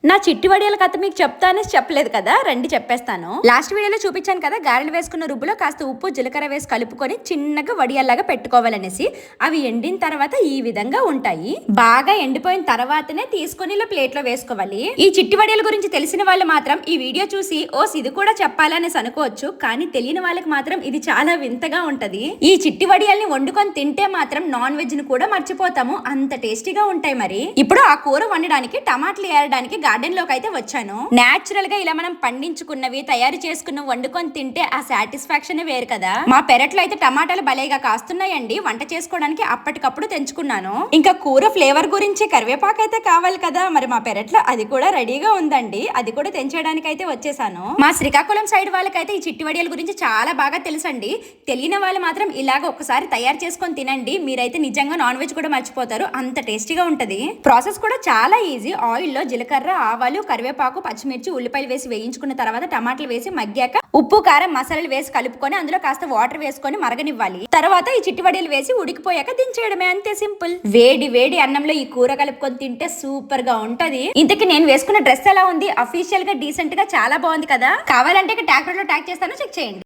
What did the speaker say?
నా చిట్టి వడియాల కథ మీకు చెప్తానని చెప్పలేదు కదా, రండి చెప్పేస్తాను. లాస్ట్ వీడియోలో చూపించాను కదా, గారెలు వేసుకున్న రుబ్బులో కాస్త ఉప్పు జీలకర్ర వేసి కలుపుకొని చిన్నగా వడియాల్లాగా పెట్టుకోవాలనేసి. అవి ఎండిన తర్వాత ఈ విధంగా ఉంటాయి. బాగా ఎండిపోయిన తర్వాతనే తీసుకొని ఇలా ప్లేట్ లో వేసుకోవాలి. ఈ చిట్టి వడియాల గురించి తెలిసిన వాళ్ళు మాత్రం ఈ వీడియో చూసి ఇది కూడా చెప్పాలనేసి అనుకోవచ్చు, కానీ తెలియని వాళ్ళకి మాత్రం ఇది చాలా వింతగా ఉంటది. ఈ చిట్టి వడియాల్ని వండుకొని తింటే మాత్రం నాన్ వెజ్ ని కూడా మర్చిపోతాము, అంత టేస్టీగా ఉంటాయి. మరి ఇప్పుడు ఆ కూర వండడానికి టమాటాలు ఏరడానికి గార్డెన్ లోకి అయితే వచ్చాను. నేచురల్ గా ఇలా మనం పండించుకున్నవి తయారు చేసుకున్న వండుకొని తింటే ఆ సాటిస్ఫాక్షన్ వేరు కదా. మా పెరట్లో అయితే టమాటాలు భలేగా కాస్తున్నాయండి. వంట చేసుకోవడానికి అప్పటికప్పుడు తెంచుకున్నాను. ఇంకా కూర ఫ్లేవర్ గురించి కరివేపాకు అయితే కావాలి కదా, మరి మా పెరట్లో అది కూడా రెడీగా ఉందండి. అది కూడా తెంచడానికి అయితే వచ్చేసాను. మా శ్రీకాకుళం సైడ్ వాళ్ళకైతే ఈ చిట్టి వడియాల గురించి చాలా బాగా తెలుసండి. తెలియని వాళ్ళు మాత్రం ఇలాగ ఒకసారి తయారు చేసుకొని తినండి, మీరైతే నిజంగా నాన్ వెజ్ కూడా మర్చిపోతారు, అంత టేస్టీగా ఉంటది. ప్రాసెస్ కూడా చాలా ఈజీ. ఆయిల్ లో జీలకర్ర, ఆవాలు, కరివేపాకు, పచ్చిమిర్చి, ఉల్లిపాయలు వేసి వేయించుకున్న తర్వాత టమాటాలు వేసి మగ్గాక ఉప్పు కారం మసాలాలు వేసి కలుపుకొని అందులో కాస్త వాటర్ వేసుకొని మరగనివ్వాలి. తర్వాత ఈ చిట్టి వడియాలు వేసి ఉడికిపోయాక దించేయడమే, అంతే సింపుల్. వేడి వేడి అన్నంలో ఈ కూర కలుపుకొని తింటే సూపర్ గా ఉంటది. ఇంతకీ నేను వేసుకున్న డ్రెస్ ఎలా ఉంది? అఫీషియల్ గా డీసెంట్ గా చాలా బాగుంది కదా. కావాలంటే ట్యాక్టర్ లో ట్యాగ్ చేస్తాను, చెక్ చేయండి.